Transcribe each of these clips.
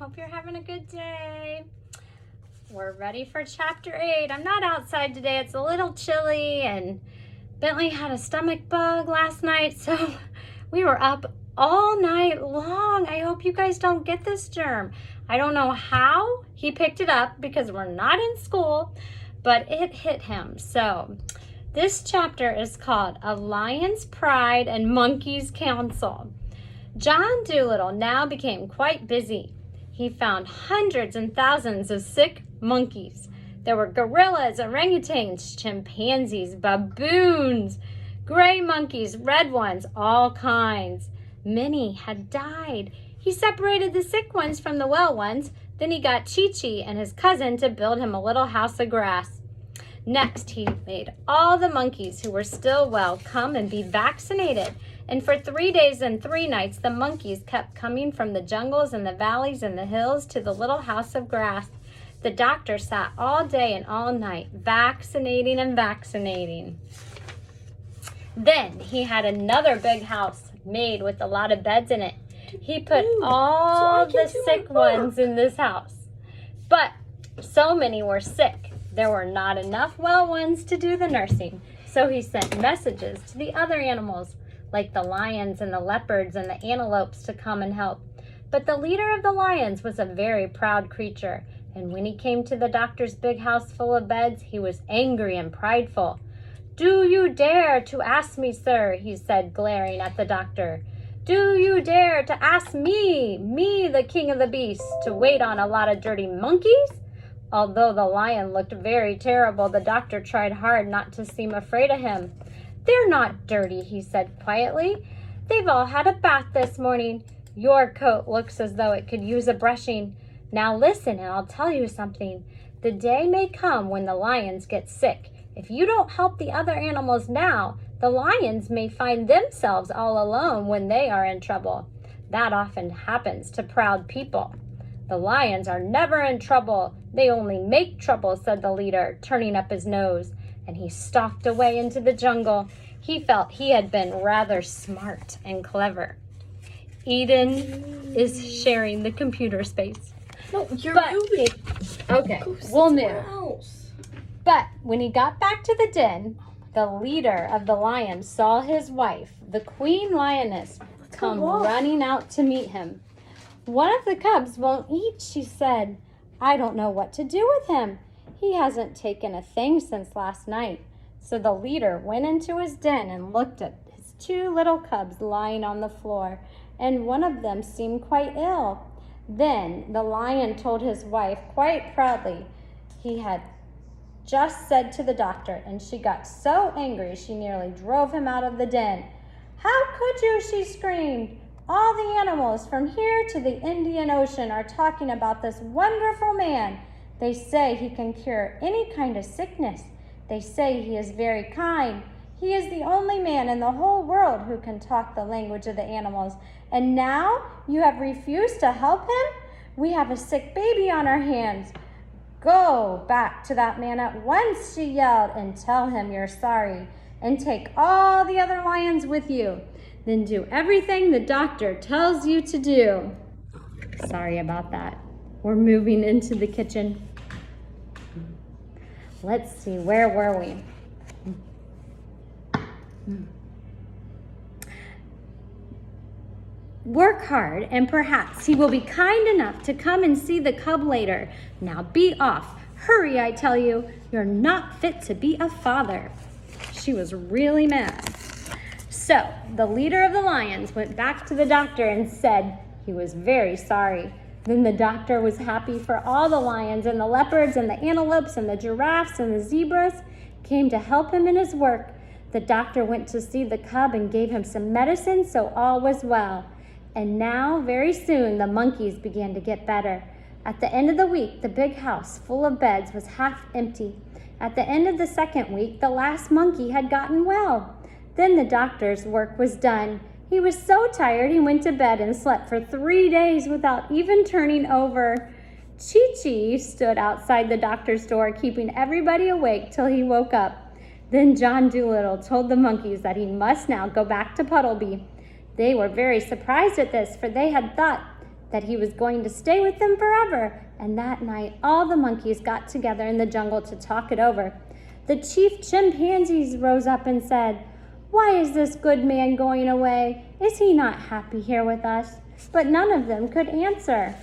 Hope you're having a good day. We're ready for chapter 8. I'm not outside today. It's a little chilly and Bentley had a stomach bug last night, so we were up all night long. I hope you guys don't get this germ. I don't know how he picked it up because we're not in school, but it hit him. So this chapter is called A Lion's Pride and Monkey's Counsel. John Dolittle now became quite busy. He found hundreds and thousands of sick monkeys. There were gorillas, orangutans, chimpanzees, baboons, gray monkeys, red ones, all kinds. Many had died. He separated the sick ones from the well ones. Then he got Chi-Chi and his cousin to build him a little house of grass. Next, he made all the monkeys who were still well come and be vaccinated. And for 3 days and 3 nights, the monkeys kept coming from the jungles and the valleys and the hills to the little house of grass. The doctor sat all day and all night, vaccinating and vaccinating. Then he had another big house made with a lot of beds in it. He put all the sick ones in this house. But so many were sick. There were not enough well ones to do the nursing. So he sent messages to the other animals, like the lions and the leopards and the antelopes, to come and help. But the leader of the lions was a very proud creature. And when he came to the doctor's big house full of beds, he was angry and prideful. "Do you dare to ask me, sir," he said, glaring at the doctor. "Do you dare to ask me, the king of the beasts, to wait on a lot of dirty monkeys?" Although the lion looked very terrible, the doctor tried hard not to seem afraid of him. "They're not dirty," he said quietly. "They've all had a bath this morning. Your coat looks as though it could use a brushing. Now listen, and I'll tell you something. The day may come when the lions get sick. If you don't help the other animals now, the lions may find themselves all alone when they are in trouble. That often happens to proud people." "The lions are never in trouble. They only make trouble," said the leader, turning up his nose. And he stalked away into the jungle. He felt he had been rather smart and clever. Eden is sharing the computer space. No, you're moving. Okay, we'll move. But when he got back to the den, the leader of the lions saw his wife, the queen lioness, come running out to meet him. "One of the cubs won't eat," she said. "I don't know what to do with him. He hasn't taken a thing since last night." So the leader went into his den and looked at his 2 little cubs lying on the floor, and one of them seemed quite ill. Then the lion told his wife quite proudly he had just said to the doctor, and she got so angry she nearly drove him out of the den. "How could you?" she screamed. "All the animals from here to the Indian Ocean are talking about this wonderful man. They say he can cure any kind of sickness. They say he is very kind. He is the only man in the whole world who can talk the language of the animals. And now you have refused to help him? We have a sick baby on our hands. Go back to that man at once," she yelled, "and tell him you're sorry. And take all the other lions with you. Then do everything the doctor tells you to do." Sorry about that. We're moving into the kitchen. Let's see, where were we? "Work hard, and perhaps he will be kind enough to come and see the cub later. Now be off. Hurry, I tell you. You're not fit to be a father." She was really mad. So the leader of the lions went back to the doctor and said he was very sorry. Then the doctor was happy, for all the lions and the leopards and the antelopes and the giraffes and the zebras came to help him in his work. The doctor went to see the cub and gave him some medicine, so all was well. And now, very soon, the monkeys began to get better. At the end of the week, the big house full of beds was half empty. At the end of the 2nd week, the last monkey had gotten well. Then the doctor's work was done. He was so tired he went to bed and slept for 3 days without even turning over. Chi-Chi stood outside the doctor's door, keeping everybody awake till he woke up. Then John Dolittle told the monkeys that he must now go back to Puddleby. They were very surprised at this, for they had thought that he was going to stay with them forever. And that night, all the monkeys got together in the jungle to talk it over. The chief chimpanzees rose up and said, "Why is this good man going away? Is he not happy here with us?" But none of them could answer.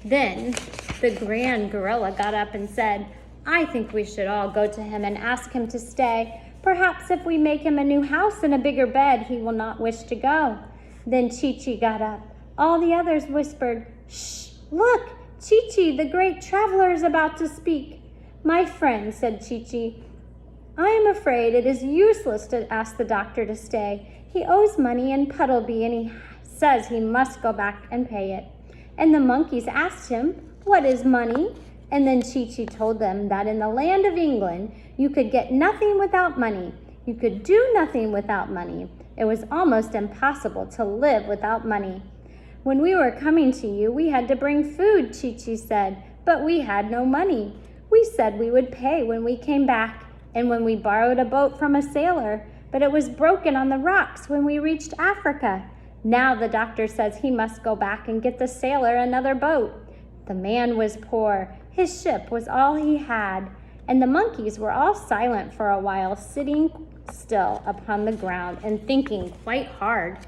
Then the grand gorilla got up and said, "I think we should all go to him and ask him to stay. Perhaps if we make him a new house and a bigger bed, he will not wish to go." Then Chi-Chi got up. All the others whispered, "Shh, look, Chi-Chi, the great traveler, is about to speak." "My friend," said Chi-Chi, "I am afraid it is useless to ask the doctor to stay. He owes money in Puddleby and he says he must go back and pay it." And the monkeys asked him, "What is money?" And then Chi-Chi told them that in the land of England, you could get nothing without money. You could do nothing without money. It was almost impossible to live without money. "When we were coming to you, we had to bring food," Chi-Chi said, "but we had no money. We said we would pay when we came back, and when we borrowed a boat from a sailor, but it was broken on the rocks when we reached Africa. Now the doctor says he must go back and get the sailor another boat." The man was poor. His ship was all he had, and the monkeys were all silent for a while, sitting still upon the ground and thinking quite hard.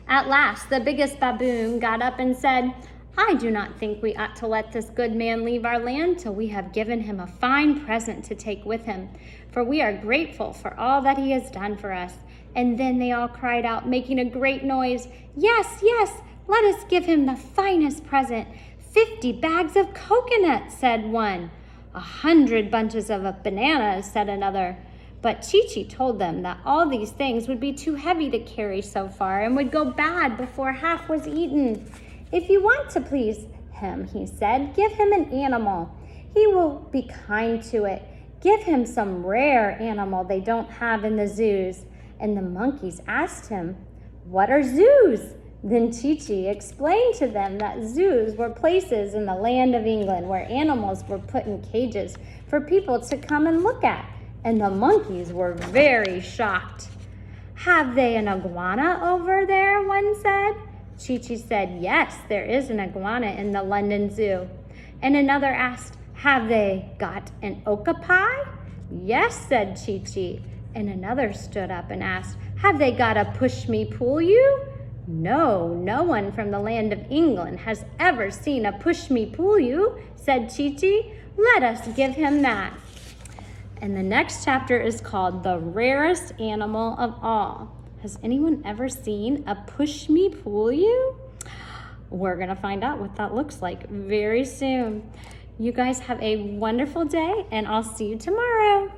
At last, the biggest baboon got up and said, "I do not think we ought to let this good man leave our land till we have given him a fine present to take with him, for we are grateful for all that he has done for us." And then they all cried out, making a great noise, "Yes, yes, let us give him the finest present. 50 bags of coconuts," said one. 100 bunches of bananas, said another. But Chi-Chi told them that all these things would be too heavy to carry so far and would go bad before half was eaten. "If you want to please him," he said, "give him an animal. He will be kind to it. Give him some rare animal they don't have in the zoos." And the monkeys asked him, "What are zoos?" Then Chi-Chi explained to them that zoos were places in the land of England where animals were put in cages for people to come and look at. And the monkeys were very shocked. "Have they an iguana over there?" one said. Chi-Chi said, "Yes, there is an iguana in the London Zoo." And another asked, "Have they got an okapi?" "Yes," said Chi-Chi. And another stood up and asked, "Have they got a push-me-pull-you?" "No, no one from the land of England has ever seen a push-me-pull-you," said Chi-Chi. "Let us give him that." And the next chapter is called The Rarest Animal of All. Has anyone ever seen a push-me-pull-you? We're going to find out what that looks like very soon. You guys have a wonderful day, and I'll see you tomorrow.